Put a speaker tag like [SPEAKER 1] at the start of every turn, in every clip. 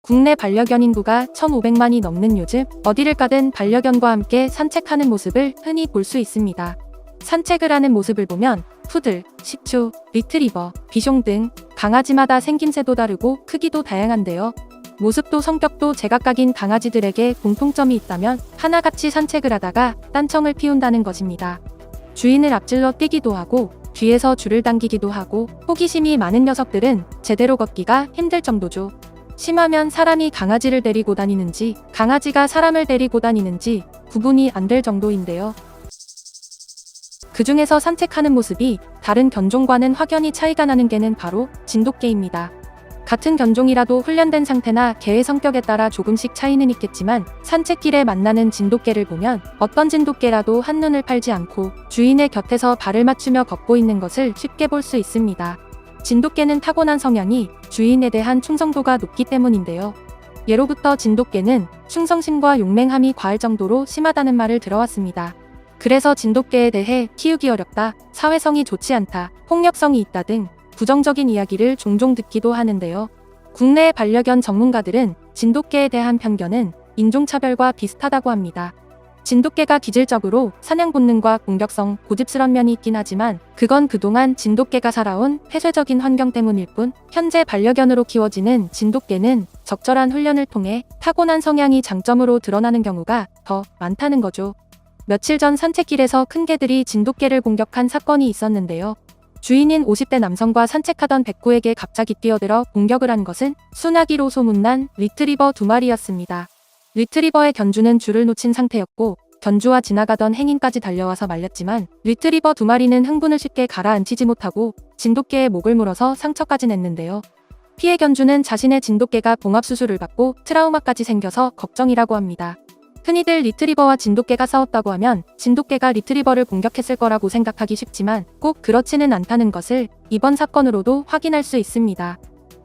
[SPEAKER 1] 국내 반려견 인구가 1,500만이 넘는 요즘 어디를 가든 반려견과 함께 산책하는 모습을 흔히 볼 수 있습니다. 산책을 하는 모습을 보면 푸들, 시츄, 리트리버, 비숑 등 강아지마다 생김새도 다르고 크기도 다양한데요. 모습도 성격도 제각각인 강아지들에게 공통점이 있다면 하나같이 산책을 하다가 딴청을 피운다는 것입니다. 주인을 앞질러 뛰기도 하고 뒤에서 줄을 당기기도 하고 호기심이 많은 녀석들은 제대로 걷기가 힘들 정도죠. 심하면 사람이 강아지를 데리고 다니는지 강아지가 사람을 데리고 다니는지 구분이 안 될 정도인데요. 그 중에서 산책하는 모습이 다른 견종과는 확연히 차이가 나는 개는 바로 진돗개입니다. 같은 견종이라도 훈련된 상태나 개의 성격에 따라 조금씩 차이는 있겠지만 산책길에 만나는 진돗개를 보면 어떤 진돗개라도 한눈을 팔지 않고 주인의 곁에서 발을 맞추며 걷고 있는 것을 쉽게 볼 수 있습니다. 진돗개는 타고난 성향이 주인에 대한 충성도가 높기 때문인데요. 예로부터 진돗개는 충성심과 용맹함이 과할 정도로 심하다는 말을 들어왔습니다. 그래서 진돗개에 대해 키우기 어렵다, 사회성이 좋지 않다, 폭력성이 있다 등 부정적인 이야기를 종종 듣기도 하는데요. 국내 반려견 전문가들은 진돗개에 대한 편견은 인종차별과 비슷하다고 합니다. 진돗개가 기질적으로 사냥 본능과 공격성, 고집스런 면이 있긴 하지만 그건 그동안 진돗개가 살아온 폐쇄적인 환경 때문일 뿐, 현재 반려견으로 키워지는 진돗개는 적절한 훈련을 통해 타고난 성향이 장점으로 드러나는 경우가 더 많다는 거죠. 며칠 전 산책길에서 큰 개들이 진돗개를 공격한 사건이 있었는데요. 주인인 50대 남성과 산책하던 백구에게 갑자기 뛰어들어 공격을 한 것은 순하기로 소문난 리트리버 2마리였습니다. 리트리버의 견주는 줄을 놓친 상태였고 견주와 지나가던 행인까지 달려와서 말렸지만 리트리버 2마리는 흥분을 쉽게 가라앉히지 못하고 진돗개의 목을 물어서 상처까지 냈는데요. 피해 견주는 자신의 진돗개가 봉합수술을 받고 트라우마까지 생겨서 걱정이라고 합니다. 흔히들 리트리버와 진돗개가 싸웠다고 하면 진돗개가 리트리버를 공격했을 거라고 생각하기 쉽지만 꼭 그렇지는 않다는 것을 이번 사건으로도 확인할 수 있습니다.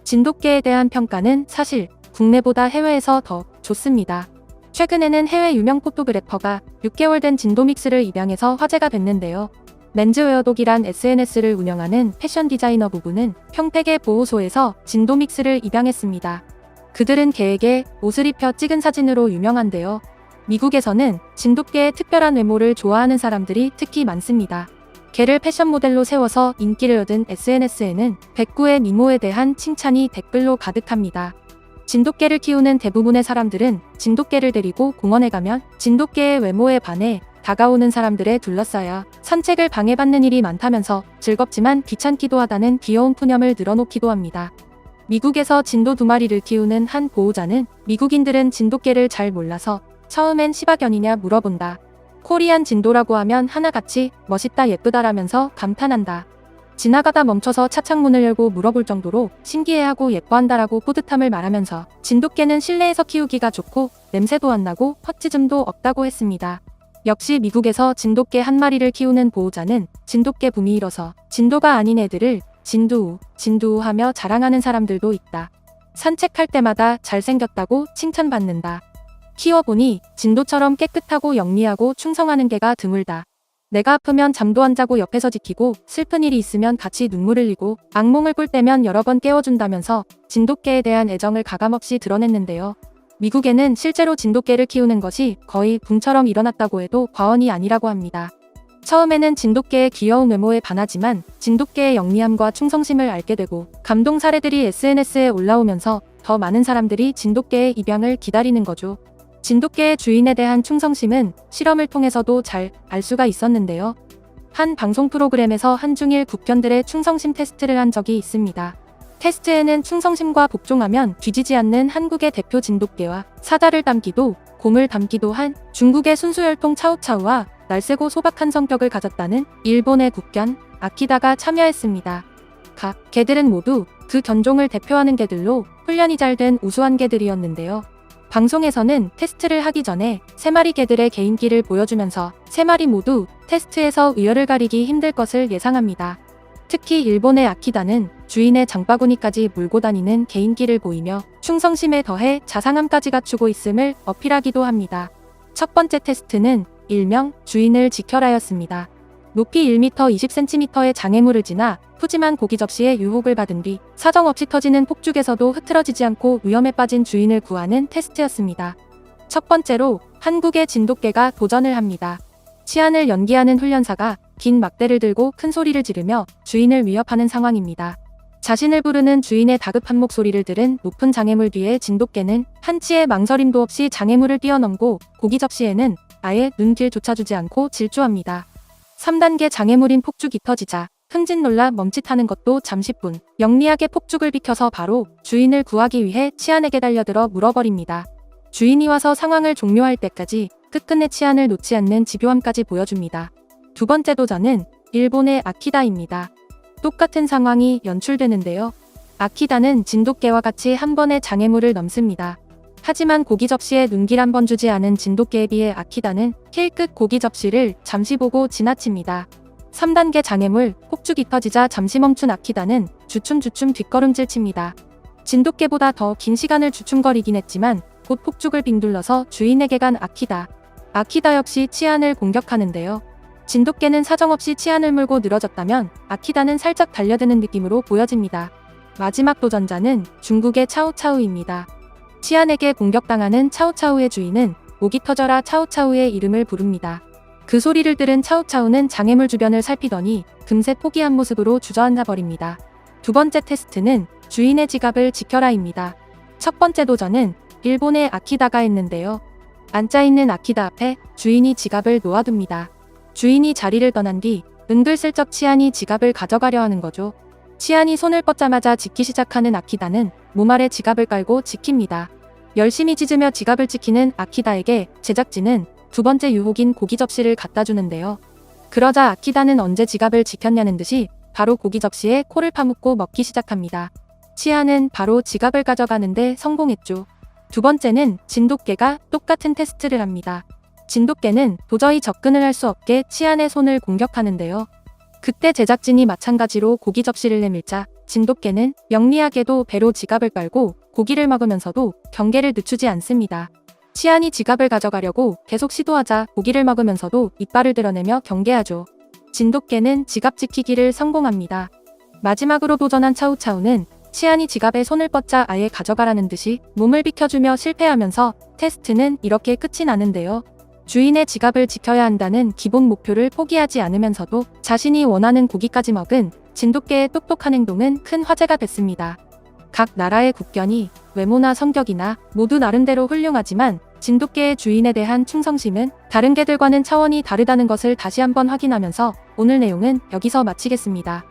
[SPEAKER 1] 진돗개에 대한 평가는 사실 국내보다 해외에서 더 좋습니다. 최근에는 해외 유명 포토그래퍼가 6개월 된 진도믹스를 입양해서 화제가 됐는데요. 맨즈웨어독이란 SNS를 운영하는 패션 디자이너 부부는 평택의 보호소에서 진도믹스를 입양했습니다. 그들은 개에게 옷을 입혀 찍은 사진으로 유명한데요. 미국에서는 진돗개의 특별한 외모를 좋아하는 사람들이 특히 많습니다. 개를 패션 모델로 세워서 인기를 얻은 SNS에는 백구의 미모에 대한 칭찬이 댓글로 가득합니다. 진돗개를 키우는 대부분의 사람들은 진돗개를 데리고 공원에 가면 진돗개의 외모에 반해 다가오는 사람들에 둘러싸여 산책을 방해받는 일이 많다면서 즐겁지만 귀찮기도 하다는 귀여운 푸념을 늘어놓기도 합니다. 미국에서 진도 2마리를 키우는 한 보호자는 미국인들은 진돗개를 잘 몰라서 처음엔 시바견이냐 물어본다. 코리안 진도라고 하면 하나같이 멋있다 예쁘다라면서 감탄한다. 지나가다 멈춰서 차 창문을 열고 물어볼 정도로 신기해하고 예뻐한다라고 뿌듯함을 말하면서 진돗개는 실내에서 키우기가 좋고 냄새도 안 나고 헛짖음도 없다고 했습니다. 역시 미국에서 진돗개 한 마리를 키우는 보호자는 진돗개 붐이 일어서 진도가 아닌 애들을 진두우, 진두우 하며 자랑하는 사람들도 있다. 산책할 때마다 잘생겼다고 칭찬받는다. 키워보니 진도처럼 깨끗하고 영리하고 충성하는 개가 드물다. 내가 아프면 잠도 안 자고 옆에서 지키고 슬픈 일이 있으면 같이 눈물 흘리고 악몽을 꿀 때면 여러 번 깨워준다면서 진돗개에 대한 애정을 가감없이 드러냈는데요. 미국에는 실제로 진돗개를 키우는 것이 거의 붐처럼 일어났다고 해도 과언이 아니라고 합니다. 처음에는 진돗개의 귀여운 외모에 반하지만 진돗개의 영리함과 충성심을 알게 되고 감동 사례들이 SNS에 올라오면서 더 많은 사람들이 진돗개의 입양을 기다리는 거죠. 진돗개의 주인에 대한 충성심은 실험을 통해서도 잘 알 수가 있었는데요. 한 방송 프로그램에서 한중일 국견들의 충성심 테스트를 한 적이 있습니다. 테스트에는 충성심과 복종하면 뒤지지 않는 한국의 대표 진돗개와 사자를 닮기도 곰을 닮기도 한 중국의 순수혈통 차우차우와 날쌔고 소박한 성격을 가졌다는 일본의 국견 아키다가 참여했습니다. 각 개들은 모두 그 견종을 대표하는 개들로 훈련이 잘 된 우수한 개들이었는데요. 방송에서는 테스트를 하기 전에 3마리 개들의 개인기를 보여주면서 3마리 모두 테스트에서 우열을 가리기 힘들 것을 예상합니다. 특히 일본의 아키다는 주인의 장바구니까지 몰고 다니는 개인기를 보이며 충성심에 더해 자상함까지 갖추고 있음을 어필하기도 합니다. 첫 번째 테스트는 일명 주인을 지켜라였습니다. 높이 1m 20cm의 장애물을 지나 푸짐한 고기 접시에 유혹을 받은 뒤 사정없이 터지는 폭죽에서도 흐트러지지 않고 위험에 빠진 주인을 구하는 테스트였습니다. 첫 번째로 한국의 진돗개가 도전을 합니다. 치안을 연기하는 훈련사가 긴 막대를 들고 큰 소리를 지르며 주인을 위협하는 상황입니다. 자신을 부르는 주인의 다급한 목소리를 들은 높은 장애물 뒤에 진돗개는 한치의 망설임도 없이 장애물을 뛰어넘고 고기 접시에는 아예 눈길조차 주지 않고 질주합니다. 3단계 장애물인 폭죽이 터지자 흥진 놀라 멈칫하는 것도 잠시뿐, 영리하게 폭죽을 비켜서 바로 주인을 구하기 위해 치안에게 달려들어 물어버립니다. 주인이 와서 상황을 종료할 때까지 끝끝내 치안을 놓지 않는 집요함까지 보여줍니다. 두 번째 도전은 일본의 아키다입니다. 똑같은 상황이 연출되는데요. 아키다는 진돗개와 같이 한 번에 장애물을 넘습니다. 하지만 고기 접시에 눈길 한 번 주지 않은 진돗개에 비해 아키다는 힐끗 고기 접시를 잠시 보고 지나칩니다. 3단계 장애물, 폭죽이 터지자 잠시 멈춘 아키다는 주춤주춤 뒷걸음질 칩니다. 진돗개보다 더 긴 시간을 주춤거리긴 했지만 곧 폭죽을 빙둘러서 주인에게 간 아키다. 아키다 역시 치안을 공격하는데요. 진돗개는 사정없이 치안을 물고 늘어졌다면 아키다는 살짝 달려드는 느낌으로 보여집니다. 마지막 도전자는 중국의 차우차우입니다. 치안에게 공격당하는 차우차우의 주인은 목이 터져라 차우차우의 이름을 부릅니다. 그 소리를 들은 차우차우는 장애물 주변을 살피더니 금세 포기한 모습으로 주저앉아 버립니다. 두 번째 테스트는 주인의 지갑을 지켜라입니다. 첫 번째 도전은 일본의 아키다가 했는데요. 앉아있는 아키다 앞에 주인이 지갑을 놓아둡니다. 주인이 자리를 떠난 뒤 은근슬쩍 치안이 지갑을 가져가려 하는 거죠. 치안이 손을 뻗자마자 짖기 시작하는 아키다는 몸 아래 지갑을 깔고 지킵니다. 열심히 짖으며 지갑을 지키는 아키다에게 제작진은 두 번째 유혹인 고기 접시를 갖다 주는데요. 그러자 아키다는 언제 지갑을 지켰냐는 듯이 바로 고기 접시에 코를 파묻고 먹기 시작합니다. 치안은 바로 지갑을 가져가는데 성공했죠. 두 번째는 진돗개가 똑같은 테스트를 합니다. 진돗개는 도저히 접근을 할 수 없게 치안의 손을 공격하는데요. 그때 제작진이 마찬가지로 고기 접시를 내밀자 진돗개는 영리하게도 배로 지갑을 깔고 고기를 먹으면서도 경계를 늦추지 않습니다. 치안이 지갑을 가져가려고 계속 시도하자 고기를 먹으면서도 이빨을 드러내며 경계하죠. 진돗개는 지갑 지키기를 성공합니다. 마지막으로 도전한 차우차우는 치안이 지갑에 손을 뻗자 아예 가져가라는 듯이 몸을 비켜주며 실패하면서 테스트는 이렇게 끝이 나는데요. 주인의 지갑을 지켜야 한다는 기본 목표를 포기하지 않으면서도 자신이 원하는 고기까지 먹은 진돗개의 똑똑한 행동은 큰 화제가 됐습니다. 각 나라의 국견이 외모나 성격이나 모두 나름대로 훌륭하지만 진돗개의 주인에 대한 충성심은 다른 개들과는 차원이 다르다는 것을 다시 한번 확인하면서 오늘 내용은 여기서 마치겠습니다.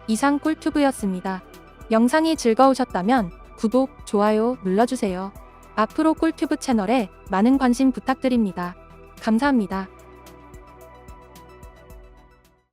[SPEAKER 1] 이상 꿀튜브였습니다. 영상이 즐거우셨다면 구독, 좋아요 눌러주세요. 앞으로 꿀튜브 채널에 많은 관심 부탁드립니다. 감사합니다.